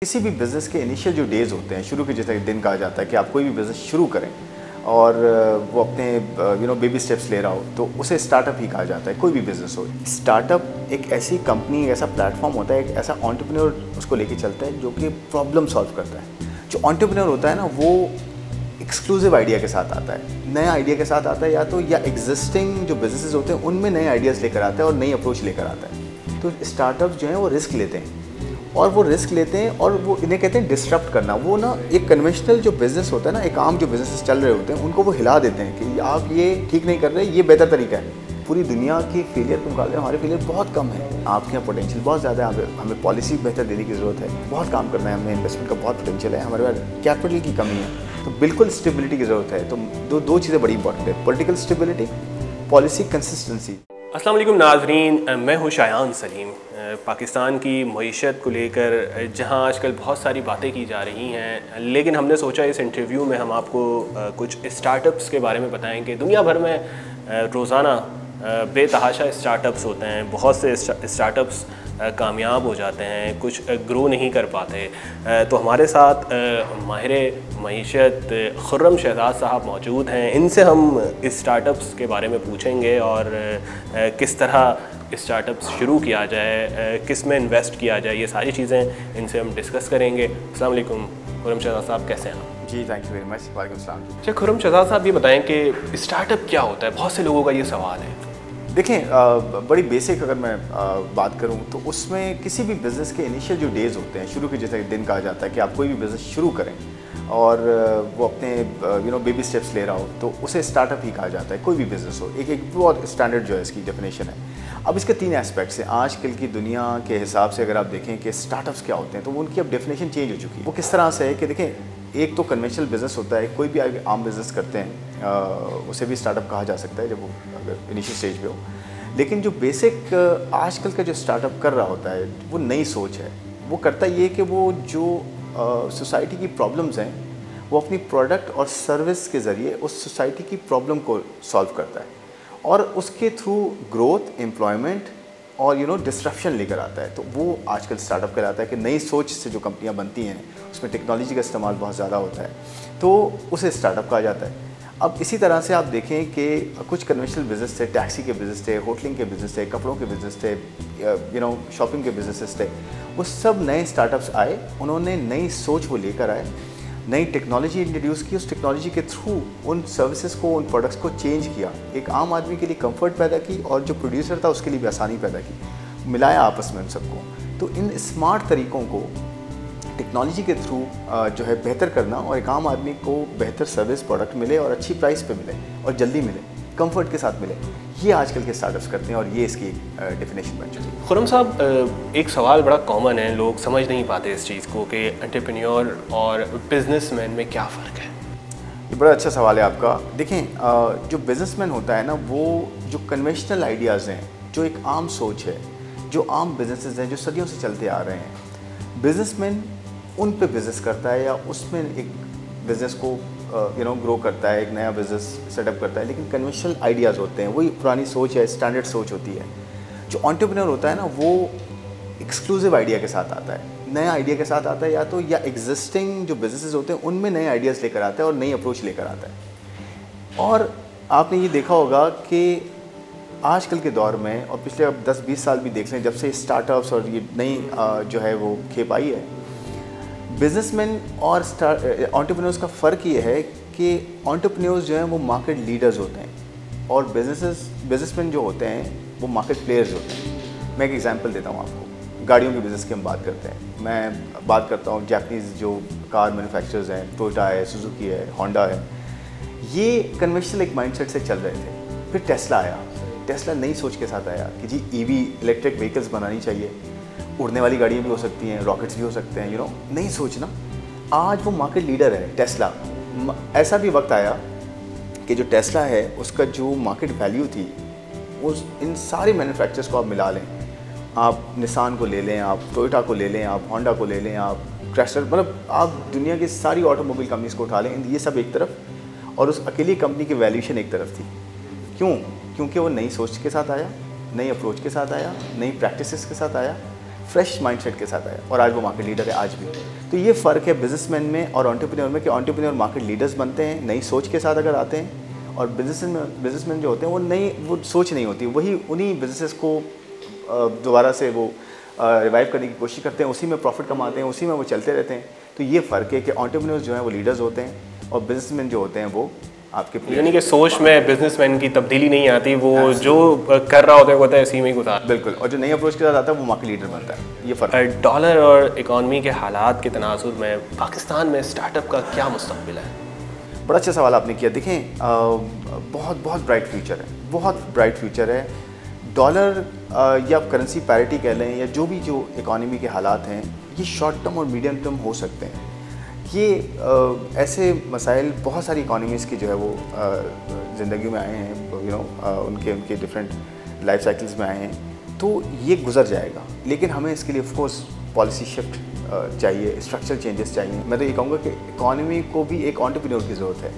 किसी भी बिज़नेस के इनिशियल जो डेज़ होते हैं, शुरू के जैसे दिन कहा जाता है कि आप कोई भी बिज़नेस शुरू करें और वो अपने बेबी स्टेप्स ले रहा हो तो उसे स्टार्टअप ही कहा जाता है। कोई भी बिज़नेस हो, स्टार्टअप एक ऐसी कंपनी, एक ऐसा प्लेटफॉर्म होता है, एक ऐसा एंटरप्रेन्योर उसको लेके चलता है जो कि प्रॉब्लम सॉल्व करता है। जो एंटरप्रेन्योर होता है ना, वो एक्सक्लूसिव आइडिया के साथ आता है, नया आइडिया के साथ आता है, या एग्जिस्टिंग जो बिजनेसेस होते हैं उनमें नए आइडियाज़ लेकर आता है और नई अप्रोच लेकर आता है। तो स्टार्टअप जो हैं वो रिस्क लेते हैं और वो रिस्क लेते हैं और वो इन्हें कहते हैं डिस्टरप्ट करना। वो ना एक कन्वेंशनल जो बिज़नेस होता है ना, एक आम जो बिजनेसेस चल रहे होते हैं उनको वो हिला देते हैं कि आप ये ठीक नहीं कर रहे, ये बेहतर तरीका है। पूरी दुनिया की फेलियर को मुकाबले हमारे फेलियर बहुत कम है। आपके यहाँ पोटेंशियल बहुत ज़्यादा है, हमें पॉलिसी बेहतर देने की ज़रूरत है, बहुत काम करना है, हमें इन्वेस्टमेंट का बहुत पोटेंशियल है, हमारे पास कैपिटल की कमी है, तो बिल्कुल स्टेबिलिटी की ज़रूरत है। तो दो चीज़ें बड़ी इंपॉर्टेंट है, पॉलिटिकल स्टेबिलिटी, पॉलिसी कंसिस्टेंसी। अस्सलाम वालेकुम नाज़रीन, मैं हूँ शायान सलीम। पाकिस्तान की मईशत को लेकर जहाँ आजकल बहुत सारी बातें की जा रही हैं, लेकिन हमने सोचा इस इंटरव्यू में हम आपको कुछ स्टार्टअप्स के बारे में बताएंगे। दुनिया भर में रोज़ाना बेतहाशा स्टार्टअप्स होते हैं, बहुत से स्टार्टअप्स कामयाब हो जाते हैं, कुछ ग्रो नहीं कर पाते। तो हमारे साथ माहिर मईशत खुर्रम शहजाद साहब मौजूद हैं। इनसे हम इस स्टार्टअप्स के बारे में पूछेंगे और किस तरह स्टार्टअप्स शुरू किया जाए, किस में इन्वेस्ट किया जाए, ये सारी चीज़ें इनसे हम डिस्कस करेंगे। अस्सलाम वालेकुम खुर्रम शहजाद साहब, कैसे हैं आप? जी, थैंक यू वेरी मच। वालेकुम सलाम। अच्छा खुर्रम शहजाद साहब, ये बताएं कि स्टार्टअप क्या होता है? बहुत से लोगों का ये सवाल है। देखें, बड़ी बेसिक अगर मैं बात करूं तो उसमें किसी भी बिज़नेस के इनिशियल जो डेज़ होते हैं, शुरू के जैसे दिन कहा जाता है कि आप कोई भी बिज़नेस शुरू करें और वो अपने बेबी स्टेप्स ले रहा हो तो उसे स्टार्टअप ही कहा जाता है। कोई भी बिज़नेस हो, एक बहुत स्टैंडर्ड जो है इसकी डेफिनेशन है। अब इसके 3 एस्पेक्ट्स हैं। आजकल की दुनिया के हिसाब से अगर आप देखें कि स्टार्टअप्स क्या होते हैं तो उनकी अब डेफिनेशन चेंज हो चुकी है। वो किस तरह से है कि देखें, एक तो कन्वेंशनल बिज़नेस होता है, कोई भी आम बिज़नेस करते हैं उसे भी स्टार्टअप कहा जा सकता है जब वो अगर इनिशियल स्टेज पे हो। लेकिन जो बेसिक आजकल का जो स्टार्टअप कर रहा होता है वो नई सोच है। वो करता ये कि वो जो सोसाइटी की प्रॉब्लम्स हैं वो अपनी प्रोडक्ट और सर्विस के ज़रिए उस सोसाइटी की प्रॉब्लम को सॉल्व करता है और उसके थ्रू ग्रोथ, एम्प्लॉयमेंट और डिस्ट्रप्शन लेकर आता है। तो वो आजकल स्टार्टअप कहलाता है कि नई सोच से जो कंपनियां बनती हैं उसमें टेक्नोलॉजी का इस्तेमाल बहुत ज़्यादा होता है, तो उसे स्टार्टअप कहा जाता है। अब इसी तरह से आप देखें कि कुछ कन्वेंशनल बिज़नेस थे, टैक्सी के बिज़नेस थे, होटलिंग के बिज़नेस थे, कपड़ों के बिज़नेस थे, शॉपिंग के बिज़नेसेस थे। वो सब नए स्टार्टअप्स आए, उन्होंने नई सोच वो लेकर आए, नई टेक्नोलॉजी इंट्रोड्यूस की, उस टेक्नोलॉजी के थ्रू उन सर्विसेज को, उन प्रोडक्ट्स को चेंज किया, एक आम आदमी के लिए कंफर्ट पैदा की और जो प्रोड्यूसर था उसके लिए भी आसानी पैदा की, मिलाया आपस में उन सबको। तो इन स्मार्ट तरीक़ों को टेक्नोलॉजी के थ्रू जो है बेहतर करना और एक आम आदमी को बेहतर सर्विस प्रोडक्ट मिले और अच्छी प्राइस पे मिले और जल्दी मिले, कंफर्ट के साथ मिले, ये आजकल के स्टार्टअप्स करते हैं और ये इसकी डेफिनेशन बन चुकी है। खुर्रम साहब, एक सवाल बड़ा कॉमन है, लोग समझ नहीं पाते इस चीज़ को कि एंटरप्रेन्योर और बिजनेसमैन में क्या फ़र्क है। ये बड़ा अच्छा सवाल है आपका। देखें, जो बिजनेसमैन होता है ना, वो जो कन्वेंशनल आइडियाज़ हैं, जो एक आम सोच है, जो आम बिजनेसेस हैं जो सदियों से चलते आ रहे हैं, बिजनेसमैन उन पे बिज़नेस करता है या उसमें एक बिज़नेस को ग्रो करता है, एक नया बिज़नेस सेटअप करता है। लेकिन कन्वेंशनल आइडियाज़ होते हैं, वही पुरानी सोच है, स्टैंडर्ड सोच होती है। जो एंटरप्रेन्योर होता है ना, वो एक्सक्लूसिव आइडिया के साथ आता है, नया आइडिया के साथ आता है, या एग्जिस्टिंग जो बिज़नेसेस होते हैं उनमें नए आइडियाज़ लेकर आता है और नई अप्रोच लेकर आता है। और आपने ये देखा होगा कि आजकल के दौर में और पिछले अब 10-20 साल भी देख लें, जब से स्टार्टअप्स और ये नई जो है वो खेप आई है, बिजनेसमैन और एंटरप्रेन्योर्स का फ़र्क ये है कि एंटरप्रेन्योर्स जो हैं वो मार्केट लीडर्स होते हैं और बिजनेसमैन जो होते हैं वो मार्केट प्लेयर्स होते हैं। मैं एक एग्जांपल देता हूँ आपको। गाड़ियों के बिज़नेस की हम बात करते हैं, मैं बात करता हूँ जापानीज़ जो कार मैन्युफैक्चरर्स हैं, टोयोटा है, सुजुकी है, होंडा है। ये कन्वेंशनल एक माइंडसेट से चल रहे थे। फिर टेस्ला आया। टेस्ला नई सोच के साथ आया कि जी ईवी, इलेक्ट्रिक व्हीकल्स बनानी चाहिए, उड़ने वाली गाड़ियाँ भी हो सकती हैं, रॉकेट्स भी हो सकते हैं, नई सोच ना। आज वो मार्केट लीडर है टेस्ला। ऐसा भी वक्त आया कि जो टेस्ला है उसका जो मार्केट वैल्यू थी, उस इन सारे मैन्युफैक्चरर्स को आप मिला लें, आप निसान को ले लें, आप टोयोटा को ले लें, आप होंडा को ले लें, आप क्राइसलर, मतलब आप दुनिया की सारी ऑटोमोबाइल कंपनीज को उठा लें, ये सब एक तरफ और उस अकेली कंपनी की वैल्यूएशन एक तरफ थी। क्योंकि वो नई सोच के साथ आया, नई अप्रोच के साथ आया, नई प्रैक्टिसेस के साथ आया, फ्रेश माइंडसेट के साथ आया और आज वो मार्केट लीडर है आज भी। तो ये फ़र्क है बिजनेसमैन में और एंटरप्रेन्योर में कि एंटरप्रेन्योर मार्केट लीडर्स बनते हैं नई सोच के साथ अगर आते हैं, और बिजनेसमैन जो होते हैं वो सोच नहीं होती, वही उन्हीं बिजनेसेस को दोबारा से वो रिवाइव करने की कोशिश करते हैं, उसी में प्रॉफिट कमाते हैं, उसी में वो चलते रहते हैं। तो ये फ़र्क है कि एंटरप्रेन्योर्स जो हैं वो लीडर्स होते हैं और बिजनेसमैन जो होते हैं वो आपके, यानी कि सोच में बिजनेसमैन की तब्दीली नहीं आती, वो जो कर रहा होता है वो होता है इसी में ही गुजार। बिल्कुल, और जो नई अप्रोच के साथ आता है वो मार्केट लीडर बनता है। ये फ़र्क। डॉलर और इकॉनमी के हालात के तनासुर में पाकिस्तान में स्टार्टअप का क्या मुस्तकबिल है? बड़ा अच्छा सवाल आपने किया। देखें बहुत बहुत ब्राइट फ्यूचर है, बहुत ब्राइट फ्यूचर है। डॉलर या करेंसी पैरिटी कह लें या जो इकॉनमी के हालात हैं, ये शॉर्ट टर्म और मीडियम टर्म हो सकते हैं। ये ऐसे मसाइल बहुत सारी इकॉनमीज़ की जो है वो ज़िंदगी में आए हैं, उनके डिफरेंट लाइफ साइकिल्स में आए हैं, तो ये गुजर जाएगा। लेकिन हमें इसके लिए ऑफ कोर्स पॉलिसी शिफ्ट चाहिए, स्ट्रक्चरल चेंजेस चाहिए। मैं तो ये कहूँगा कि इकॉनमी को भी एक एंटरप्रेन्योर की ज़रूरत है,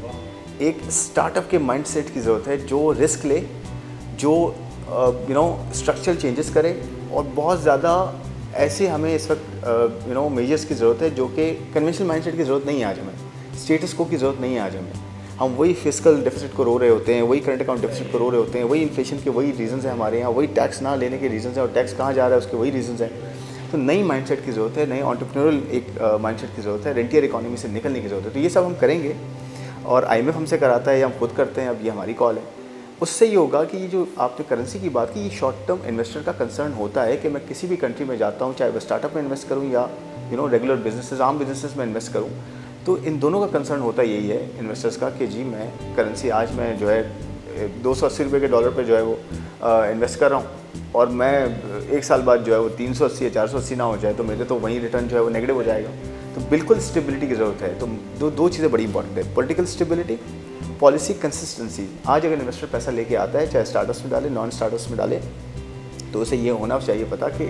एक स्टार्टअप के माइंडसेट की ज़रूरत है जो रिस्क ले, जो स्ट्रक्चरल चेंजेस करे। और बहुत ज़्यादा ऐसे हमें इस वक्त मेजर्स की ज़रूरत है जो कि कन्वेंशनल माइंडसेट की ज़रूरत नहीं है आज हमें, स्टेटस को की ज़रूरत नहीं है आज हमें। हम वही फिस्कल डेफिसिट को रो रहे होते हैं, वही करंट अकाउंट डेफिसिट को रो रहे होते हैं, वही इन्फ्लेशन के वही रीजंस हैं हमारे यहाँ, वही टैक्स ना लेने के रीजंस हैं और टैक्स कहाँ जा रहा है उसके वही रीजंस हैं। तो नई माइंडसेट की ज़रूरत है, नई एंटरप्रेन्योरल एक माइंडसेट की ज़रूरत है, रेंटियर इकॉनमी से निकलने की ज़रूरत है। तो ये सब हम करेंगे और IMF हमसे कराता है या हम खुद करते हैं, अब ये हमारी कॉल है। उससे ये होगा कि ये जो आपने करेंसी की बात की, ये शॉर्ट टर्म इन्वेस्टर का कंसर्न होता है कि मैं किसी भी कंट्री में जाता हूँ, चाहे वह स्टार्टअप में इन्वेस्ट करूँ या रेगुलर बिजनेसेस, आम बिजनेसेस में इन्वेस्ट करूँ, तो इन दोनों का कंसर्न होता यही है इन्वेस्टर्स का कि जी मैं करेंसी आज मैं जो है 280 रुपये के डॉलर पे जो है वो इन्वेस्ट कर रहा हूँ और मैं एक साल बाद जो है वो 380 या 480 ना हो जाए तो मेरे तो वही रिटर्न जो है वो नेगेटिव हो जाएगा। तो बिल्कुल स्टेबिलिटी की ज़रूरत है। तो दो चीज़ें बड़ी इंपॉर्टेंट है, पॉलिटिकल स्टेबिलिटी, पॉलिसी कंसिस्टेंसी। आज अगर इन्वेस्टर पैसा लेके आता है, चाहे स्टार्टअप्स में डाले, नॉन स्टार्टअप्स में डाले, तो उसे ये होना चाहिए पता कि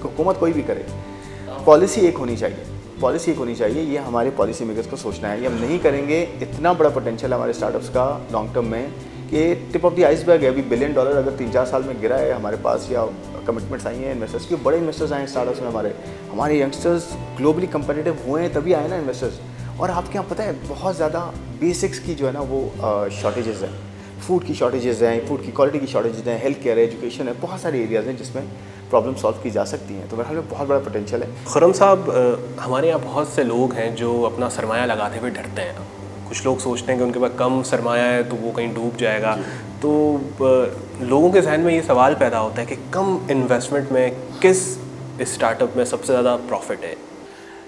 हुकूमत कोई भी करे, पॉलिसी एक होनी चाहिए, पॉलिसी एक होनी चाहिए। ये हमारे पॉलिसी मेकर्स को सोचना है। ये हम नहीं करेंगे, इतना बड़ा पोटेंशियल है हमारे स्टार्टअप्स का लॉन्ग टर्म में कि टिप ऑफ द आइसबर्ग है। अभी $1 बिलियन अगर 3-4 साल में गिरा है हमारे पास, या कमिटमेंट्स आई हैं इन्वेस्टर्स की, बड़े इन्वेस्टर्स आए हैं स्टार्टअप्स में, हमारे यंगस्टर्स ग्लोबली कंपेटिटिव हुए हैं तभी आए ना इन्वेस्टर्स। और आपके यहाँ पता है बहुत ज़्यादा बेसिक्स की जो है ना वो शॉर्टेजेस हैं, फूड की शॉर्टेजेस हैं, फूड की क्वालिटी की शॉर्टेजेस हैं, हेल्थ केयर है, एजुकेशन है, बहुत सारे एरियाज़ हैं जिसमें प्रॉब्लम सॉल्व की जा सकती हैं। तो मेरे ख्याल में बहुत बड़ा पोटेंशियल है। खुर्रम साहब, हमारे यहाँ बहुत से लोग हैं जो अपना सरमाया लगाते हुए डरते हैं। कुछ लोग सोचते हैं कि उनके पास कम सरमाया है तो वो कहीं डूब जाएगा। तो लोगों के जहन में ये सवाल पैदा होता है कि कम इन्वेस्टमेंट में किस स्टार्टअप में सबसे ज़्यादा प्रॉफिट है?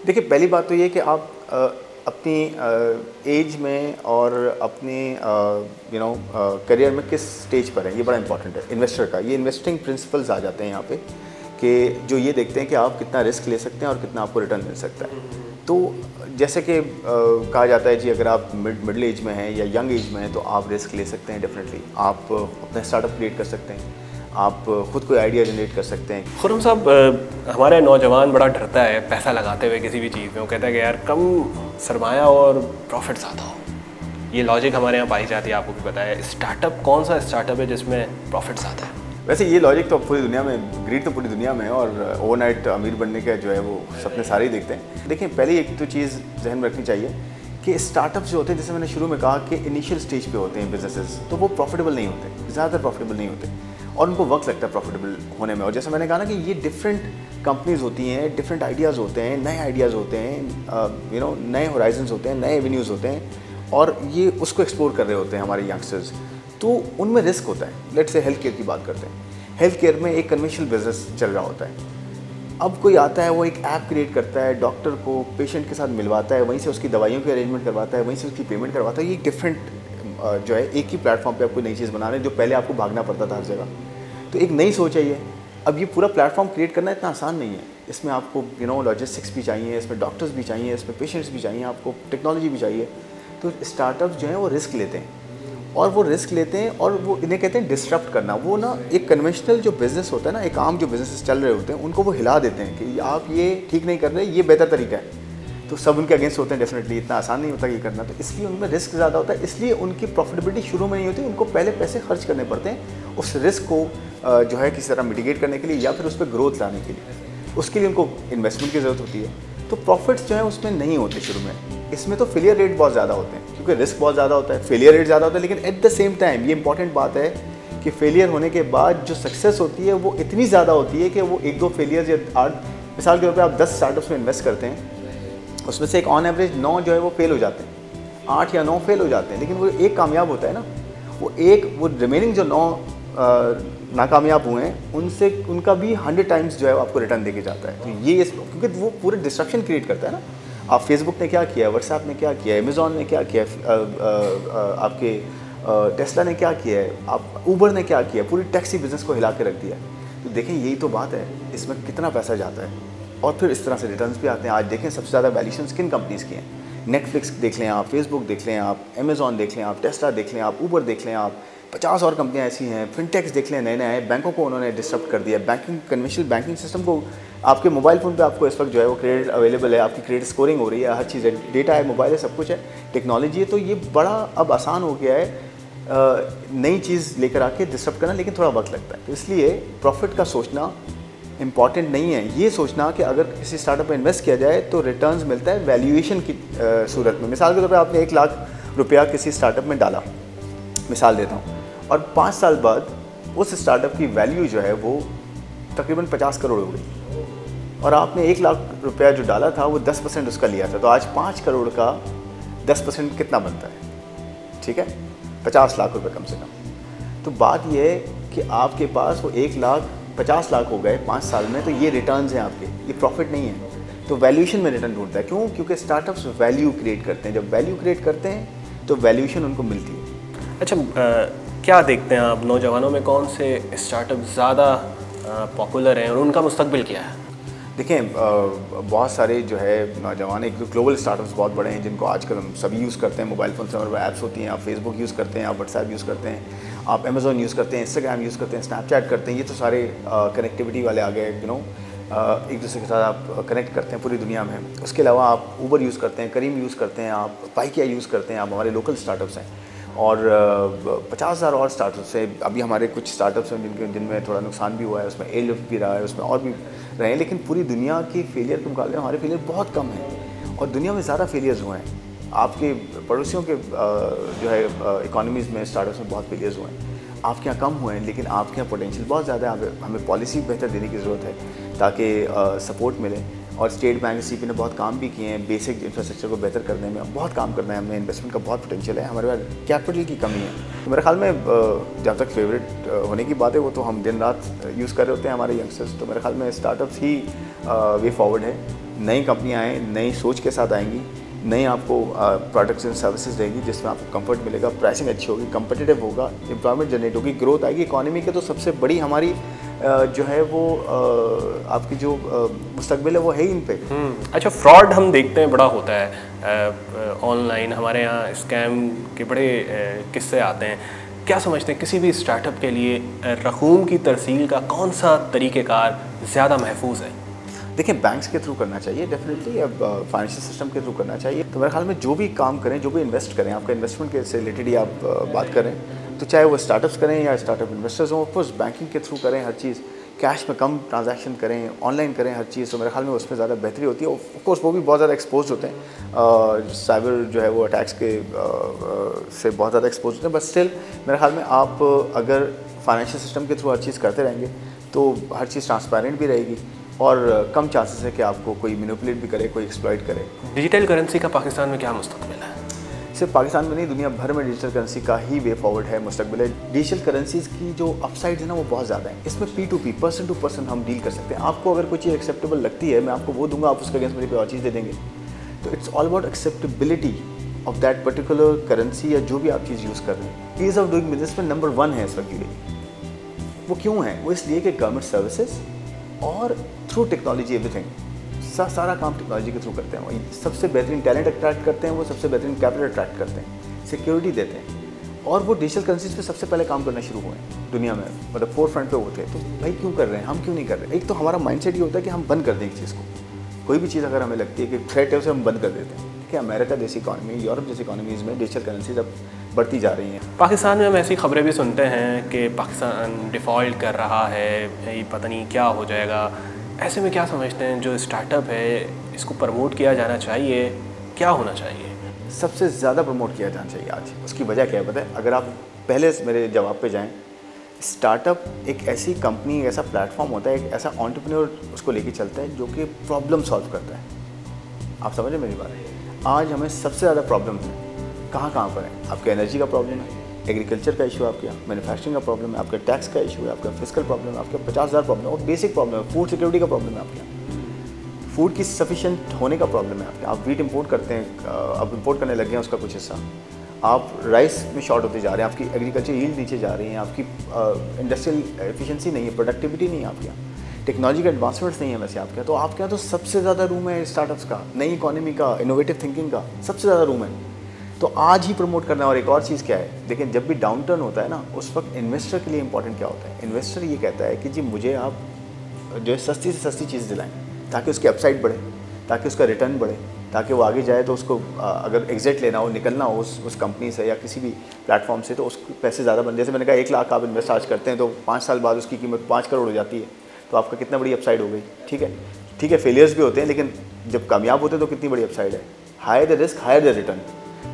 देखिए, पहली बात तो ये कि आप अपनी एज में और अपने करियर में किस स्टेज पर हैं, ये बड़ा इंपॉर्टेंट है इन्वेस्टर का। ये इन्वेस्टिंग प्रिंसिपल्स आ जाते हैं यहाँ पे कि जो ये देखते हैं कि आप कितना रिस्क ले सकते हैं और कितना आपको रिटर्न मिल सकता है। तो जैसे कि कहा जाता है जी, अगर आप मिडिल एज में हैं या यंग एज में हैं तो आप रिस्क ले सकते हैं डेफिनेटली। आप अपना स्टार्टअप क्रिएट कर सकते हैं, आप खुद कोई आइडिया जनरेट कर सकते हैं। खुर्रम साहब, हमारे नौजवान बड़ा डरता है पैसा लगाते हुए किसी भी चीज़ में। वो कहता है कि यार कम सरमाया और प्रॉफिट ज़्यादा हो। ये लॉजिक हमारे यहाँ पाई जाती है, आपको भी पता है। स्टार्टअप, कौन सा स्टार्टअप है जिसमें प्रॉफिट ज़्यादा है? वैसे ये लॉजिक तो पूरी दुनिया में, ग्रीड तो पूरी दुनिया में है और ओवरनाइट अमीर बनने का जो है वो सपने सारे ही देखते हैं। देखिए, पहले एक तो चीज़ जहन में रखनी चाहिए कि स्टार्टअप्स जो होते हैं, जैसे मैंने शुरू में कहा कि इनिशियल स्टेज पे होते हैं बिजनेसेस, तो वो प्रॉफिटेबल नहीं होते, ज़्यादातर प्रॉफिटेबल नहीं होते और उनको वक्त लगता है प्रॉफिटेबल होने में। और जैसे मैंने कहा ना कि ये डिफरेंट कंपनीज होती हैं, डिफरेंट आइडियाज़ होते हैं, नए आइडियाज़ होते हैं, नए होराइजन्स होते हैं, नए एवेन्यूज़ होते हैं और ये उसको एक्सप्लोर कर रहे होते हैं हमारे यंगस्टर्स। तो उनमें रिस्क होता है। लेट्स से हेल्थ केयर की बात करते हैं। हेल्थ केयर में एक कन्वेंशनल बिजनेस चल रहा होता है। अब कोई आता है, वो एक ऐप क्रिएट करता है, डॉक्टर को पेशेंट के साथ मिलवाता है, वहीं से उसकी दवाइयों की अरेंजमेंट करवाता है, वहीं से उसकी पेमेंट करवाता है। ये डिफरेंट जो है, एक ही प्लेटफॉर्म पे आपको नई चीज़ बना रहे हैं, जो पहले आपको भागना पड़ता था हर जगह। तो एक नई सोच है ये। अब ये पूरा प्लेटफॉर्म क्रिएट करना इतना आसान नहीं है। इसमें आपको लॉजिस्टिक्स भी चाहिए, इसमें डॉक्टर्स भी चाहिए, इसमें पेशेंट्स भी चाहिए, आपको टेक्नोलॉजी भी चाहिए। तो स्टार्टअप्स जो हैं वो रिस्क लेते हैं और वो रिस्क लेते हैं और वो इन्हें कहते हैं डिस्टरप्ट करना। वो ना एक कन्वेंशनल जो बिज़नेस होता है ना, एक आम जो बिजनेस चल रहे होते हैं, उनको वो हिला देते हैं कि आप ये ठीक नहीं कर रहे, ये बेहतर तरीका है। तो सब उनके अगेंस्ट होते हैं डेफिनेटली। इतना आसान नहीं होता ये करना, तो इसलिए उनमें रिस्क ज़्यादा होता है। इसलिए उनकी प्रॉफिटेबिलिटी शुरू में नहीं होती, उनको पहले पैसे खर्च करने पड़ते हैं उस रिस्क को जो है किसी तरह मिटिगेट करने के लिए या फिर उस पर ग्रोथ लाने के लिए। उसके लिए उनको इन्वेस्टमेंट की ज़रूरत होती है। तो प्रॉफिट्स जो है उसमें नहीं होते शुरू में, इसमें तो फेलियर रेट बहुत ज़्यादा होते हैं क्योंकि रिस्क बहुत ज़्यादा होता है, फेलियर रेट ज़्यादा होता है। लेकिन एट द सेम टाइम ये इंपॉर्टेंट बात है कि फेलियर होने के बाद जो सक्सेस होती है वो इतनी ज़्यादा होती है कि वो 1-2 फेलियर्स या 8, मिसाल के तौर पर आप 10 स्टार्टअप्स में इन्वेस्ट करते हैं, उसमें से एक ऑन एवरेज 9 जो है वो फेल हो जाते हैं, 8 या 9 फेल हो जाते हैं, लेकिन वो एक कामयाब होता है ना, वो रिमेनिंग जो 9 नाकामयाब हुए हैं उनसे उनका भी 100 टाइम्स जो है आपको रिटर्न देके जाता है। तो ये क्योंकि वो पूरे डिस्ट्रक्शन क्रिएट करता है ना। आप फेसबुक ने क्या किया, व्हाट्सएप ने क्या किया, अमेज़ॉन ने क्या किया, आपके टेस्ला ने क्या किया है, आप ऊबर ने क्या किया, पूरी टैक्सी बिजनेस को हिला के रख दिया। तो देखें यही तो बात है, इसमें कितना पैसा जाता है और फिर इस तरह से रिटर्न्स भी आते हैं। आज देखें सबसे ज़्यादा वैल्यूएशंस किन कंपनीज़ की हैं, नेटफ्लिक्स देख लें आप, फेसबुक देख लें आप, अमेज़ॉन देख लें आप, टेस्ला देख लें आप, ऊबर देख लें आप, 50 और कंपनियां ऐसी हैं, फिनटेक्स देख लें, नए नए बैंकों को उन्होंने डिस्टर्ब कर दिया, बैंकिंग कन्वेंशनल बैंकिंग सिस्टम को। आपके मोबाइल फ़ोन पे आपको इस वक्त जो है वो क्रेडिट अवेलेबल है, आपकी क्रेडिट स्कोरिंग हो रही है, हर चीज़ है, डेटा है, मोबाइल है, सब कुछ है, टेक्नोलॉजी है। तो ये बड़ा अब आसान हो गया है नई चीज़ लेकर आके डिस्टर्ब करना, लेकिन थोड़ा वक्त लगता है। तो इसलिए प्रॉफिट का सोचना इम्पॉर्टेंट नहीं है, ये सोचना कि अगर किसी स्टार्टअप में इन्वेस्ट किया जाए तो रिटर्न्स मिलता है वैल्यूएशन की सूरत में। मिसाल के तौर पे आपने 1 लाख रुपया किसी स्टार्टअप में डाला, मिसाल देता हूँ, और 5 साल बाद उस स्टार्टअप की वैल्यू जो है वो तकरीबन 50 करोड़ हो गई, और आपने 1 लाख रुपया जो डाला था वो 10% उसका लिया था, तो आज 5 करोड़ का 10% कितना बनता है? ठीक है, 50 लाख रुपये कम से कम। तो बात यह है कि आपके पास वो 1 लाख 50 लाख हो गए 5 साल में, तो ये रिटर्न्स हैं आपके, ये प्रॉफिट नहीं है। तो वैल्यूएशन में रिटर्न ढूंढता है, क्यों? क्योंकि स्टार्टअप्स वैल्यू क्रिएट करते हैं, जब वैल्यू क्रिएट करते हैं तो वैल्यूएशन उनको मिलती है। अच्छा, क्या देखते हैं आप नौजवानों में कौन से स्टार्टअप ज़्यादा पॉपुलर हैं और उनका मुस्तकबिल क्या है? देखें, बहुत सारे जो है नौजवान, एक तो ग्लोबल स्टार्टअप्स बहुत बड़े हैं जिनको आजकल हम सभी यूज़ करते हैं, मोबाइल फ़ोन से हमारे ऐप्स होती हैं, आप फेसबुक यूज़ करते हैं, आप व्हाट्सएप यूज़ करते हैं, आप अमेज़ॉन यूज़ करते हैं, इंस्टाग्राम यूज़ करते हैं, स्नैपचैट करते हैं, ये तो सारे कनेक्टिविटी वाले आ गए, एक दूसरे के साथ आप कनेक्ट करते हैं पूरी दुनिया में। उसके अलावा आप ऊबर यूज़ करते हैं, करीम यूज़ करते हैं, आप बाइकिया यूज़ करते हैं, आप हमारे लोकल स्टार्टअप्स हैं, और 50,000 और स्टार्टअप्स हैं। अभी हमारे कुछ स्टार्टअप्स हैं जिनमें थोड़ा नुकसान भी हुआ है, उसमें एयरलिफ्ट भी रहा है, उसमें और भी रहे हैं, लेकिन पूरी दुनिया की फेलियर के मुकाबले हमारे फेलियर बहुत कम हैं, और दुनिया में ज़्यादा फेलियर्स हुए हैं। आपके पड़ोसियों के जो है इकोनॉमीज़ में स्टार्टअप्स में बहुत फेलियर्स हुए हैं, आपके यहाँ कम हुए हैं, लेकिन आपके यहाँ पोटेंशियल बहुत ज़्यादा है। हमें पॉलिसी बेहतर देने की ज़रूरत है ताकि सपोर्ट मिले, और स्टेट बैंक सीपी ने बहुत काम भी किए हैं, बेसिक इंफ्रास्ट्रक्चर को बेहतर करने में बहुत काम करना है हमें, इन्वेस्टमेंट का बहुत पोटेंशियल है, हमारे पास कैपिटल की कमी है। तो मेरे ख्याल में जहाँ तक फेवरेट होने की बात है वो तो हम दिन रात यूज़ कर रहे होते हैं हमारे यंगस्टर्स, तो मेरे ख्याल में स्टार्टअप्स ही वे फॉरवर्ड है। नई कंपनियाँ आएँ, नई सोच के साथ आएंगी, नई आपको प्रोडक्ट्स एंड सर्विसेज देंगी जिसमें आपको कंफर्ट मिलेगा, प्राइसिंग अच्छी होगी, कंपटीटिव होगा, एम्प्लॉयमेंट जनरेट होगी, ग्रोथ आएगी इकोनॉमी के। तो सबसे बड़ी हमारी जो है वो आपकी जो मुस्तकबिल है वो है ही इन पे। अच्छा, फ्रॉड हम देखते हैं बड़ा होता है ऑनलाइन, हमारे यहाँ स्कैम के बड़े किस्से आते हैं। क्या समझते हैं किसी भी स्टार्टअप के लिए रकूम की तरसील का कौन सा तरीक़ेकार ज़्यादा महफूज है? देखिए, बैंक्स के थ्रू करना चाहिए डेफिनेटली, अब फाइनेंशियल सिस्टम के थ्रू करना चाहिए। तो मेरे ख्याल में जो भी काम करें, जो भी इन्वेस्ट करें, आपका इन्वेस्टमेंट के से रिलेटेड ही आप बात करें, तो चाहे वो स्टार्टअप्स करें या स्टार्टअप इन्वेस्टर्स हों, ऑफकोर्स बैंकिंग के थ्रू करें हर चीज़, कैश में कम ट्रांजैक्शन करें, ऑनलाइन करें हर चीज़, तो मेरे ख्याल में उसमें ज़्यादा बेहतरी होती है। ऑफकोर्स वो भी बहुत ज़्यादा एक्सपोज होते हैं, साइबर जो है वो अटैक्स के से बहुत ज़्यादा एक्सपोज होते हैं, बट स्टिल मेरे ख्याल में आप अगर फाइनेंशियल सिस्टम के थ्रू हर चीज़ करते रहेंगे तो हर चीज़ ट्रांसपेरेंट भी रहेगी, और कम चांसेस है कि आपको कोई मैनिपुलेट भी करे, कोई एक्सप्लॉइट करे। डिजिटल करेंसी का पाकिस्तान में क्या मुस्तकबिल है? सिर्फ पाकिस्तान में नहीं, दुनिया भर में डिजिटल करेंसी का ही वे फॉरवर्ड है, मुस्तकबिल है। डिजिटल करेंसीज़ की जो अपसाइड है ना वो बहुत ज़्यादा है। इसमें P2P, पर्सन टू पर्सन हम डील कर सकते हैं। आपको अगर कोई चीज़ एक्सेप्टेबल लगती है, मैं आपको वो दूंगा, आप उसके अगेंस्ट मेरे पे और चीज़ दे देंगे। तो it's all about acceptability of that particular currency या जो भी आप चीज़ यूज़ कर रहे हैं। ईज़ ऑफ डूइंग बिजनेस में नंबर 1 है इस वक्त के लिए। वो क्यों है? वो इसलिए कि गवर्नमेंट सर्विसेज और थ्रू टेक्नोलॉजी एवरीथिंग, सारा काम टेक्नोलॉजी के थ्रू करते हैं। वो सबसे बेहतरीन टैलेंट अट्रैक्ट करते हैं, वो सबसे बेहतरीन कैपिटल अट्रैक्ट करते हैं, सिक्योरिटी देते हैं, और वो डिजिटल करेंसीज पे सबसे पहले काम करना शुरू हुए हैं दुनिया में, मतलब फोर फ्रंट पे वो थे। तो भाई क्यों कर रहे हैं, हम क्यों नहीं कर रहे? एक तो हमारा माइंडसेट ये होता है कि हम बंद कर दें एक चीज़ को, कोई भी चीज़ अगर हमें लगती है कि थ्रेट है उसे हम बंद कर देते हैं। ठीक है, अमेरिका जैसी इकॉनमी, यूरोप जैसी इकॉनमीज़ में डिजिटल करेंसीज अब बढ़ती जा रही हैं। पाकिस्तान में हम ऐसी खबरें भी सुनते हैं कि पाकिस्तान डिफ़ॉल्ट कर रहा है, पता नहीं क्या हो जाएगा। ऐसे में क्या समझते हैं जो स्टार्टअप है इसको प्रमोट किया जाना चाहिए, क्या होना चाहिए? सबसे ज़्यादा प्रमोट किया जाना चाहिए आज। उसकी वजह क्या है पता है? अगर आप पहले मेरे जवाब पे जाएं, स्टार्टअप एक ऐसी कंपनी, ऐसा प्लेटफॉर्म होता है, एक ऐसा एंटरप्रेन्योर उसको लेके चलता है जो कि प्रॉब्लम सॉल्व करता है। आप समझ रहे मेरी बात? आज हमें सबसे ज़्यादा प्रॉब्लम्स हैं कहाँ पर है? आपके एनर्जी का प्रॉब्लम है, एग्रीकल्चर का इशू है, आपके यहाँ मैन्युफैक्चरिंग का प्रॉब्लम है, आपका टैक्स का इशू है, आपका फिजिकल प्रॉब्लम है, आपके 50,000 प्रॉब्लम और बेसिक प्रॉब्लम है, फूड सिक्योरिटी का प्रॉब्लम है आपके यहाँ, फूड की सफिशिएंट होने का प्रॉब्लम है आपके। आप वीट इंपोर्ट करते हैं, आप इंपोर्ट करने लगे हैं उसका कुछ हिस्सा, आप राइस में शॉर्ट होते जा रहे हैं, आपकी एग्रीकल्चर यील्ड नीचे जा रही है, आपकी इंडस्ट्रियल एफिशिएंसी नहीं है, प्रोडक्टिविटी नहीं है आपके यहाँ, टेक्नोलॉजी का एडवांसमेंट्स नहीं है वैसे आपके यहाँ। तो आपके यहाँ तो सबसे ज़्यादा रूम है स्टार्टअप्स का, नई इकोनॉमी का, इनोवेटिव थिंकिंग का सबसे ज़्यादा रूम है। तो आज ही प्रमोट करना है। और एक और चीज़ क्या है, देखिए जब भी डाउन टर्न होता है ना, उस वक्त इन्वेस्टर के लिए इंपॉर्टेंट क्या होता है? इन्वेस्टर ये कहता है कि जी मुझे आप जो है सस्ती से सस्ती चीज़ दिलाएं ताकि उसकी अपसाइड बढ़े, ताकि उसका रिटर्न बढ़े, ताकि वो आगे जाए तो उसको अगर एग्जिट लेना हो, निकलना हो उस कंपनी से या किसी भी प्लेटफॉर्म से, तो उसको पैसे ज़्यादा बन। जैसे मैंने कहा 1 लाख आप इन्वेस्ट आज करते हैं तो 5 साल बाद उसकी कीमत 5 करोड़ हो जाती है, तो आपका कितना बड़ी अपसाइड हो गई। ठीक है, फेलियर्स भी होते हैं, लेकिन जब कामयाब होते हैं तो कितनी बड़ी अपसाइड है। Higher the risk higher the return,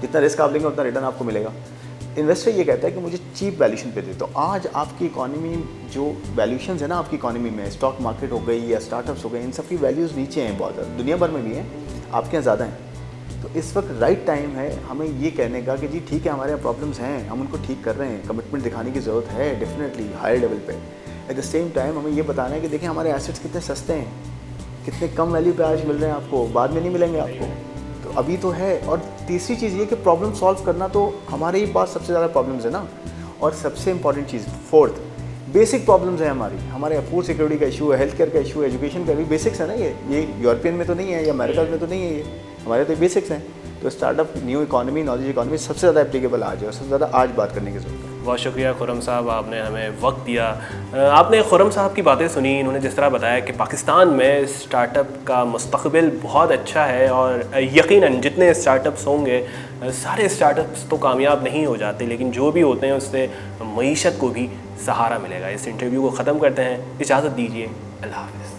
जितना रिस्क आप लेंगे उतना रिटर्न आपको मिलेगा। इन्वेस्टर ये कहता है कि मुझे चीप वैल्यूशन पे दे। तो आज आपकी इकोनॉमी जो वैल्यूशंस है ना आपकी इकोनॉमी में, स्टॉक मार्केट हो गई या स्टार्टअप्स हो गए, इन सब की वैल्यूज़ नीचे हैं बहुत ज़्यादा, दुनिया भर में भी हैं, आपके यहाँ ज़्यादा हैं। तो इस वक्त राइट टाइम है हमें ये कहने का कि जी ठीक है हमारे यहाँ प्रॉब्लम्स हैं, हम उनको ठीक कर रहे हैं, कमिटमेंट दिखाने की ज़रूरत है डेफिनेटली हायर लेवल पे। एट द सेम टाइम हमें ये बताना है कि देखिए हमारे एसेट्स कितने सस्ते हैं, कितने कम वैल्यू पे आज मिल रहे हैं आपको, बाद में नहीं मिलेंगे आपको, तो अभी तो है। और तीसरी चीज़ ये कि प्रॉब्लम सॉल्व करना, तो हमारे ही पास सबसे ज़्यादा प्रॉब्लम्स है ना। और सबसे इंपॉर्टेंट चीज़ फोर्थ, बेसिक प्रॉब्लम्स है हमारे फूड सिक्योरिटी का इशू है, हेल्थ केयर का इशू है, एजुकेशन का भी बेसिक्स है ना। ये यूरोपियन में तो नहीं है या अमेरिका में तो नहीं है, ये हमारे तो बेसिक्स हैं। तो startup, new economy, knowledge economy सबसे ज़्यादा एप्लीकेबल आज है और सबसे ज़्यादा आज बात करने की ज़रूरत है। बहुत शुक्रिया खुर्रम साहब, आपने हमें वक्त दिया। आपने खुर्रम साहब की बातें सुनी, इन्होंने जिस तरह बताया कि पाकिस्तान में स्टार्टअप का मुस्तकबिल बहुत अच्छा है और यकीनन जितने स्टार्टअप्स होंगे, सारे स्टार्टअप्स तो कामयाब नहीं हो जाते, लेकिन जो भी होते हैं उससे मईशत को भी सहारा मिलेगा। इस इंटरव्यू को ख़त्म करते हैं, इजाज़त दीजिए, अल्लाह हाफ़िज़।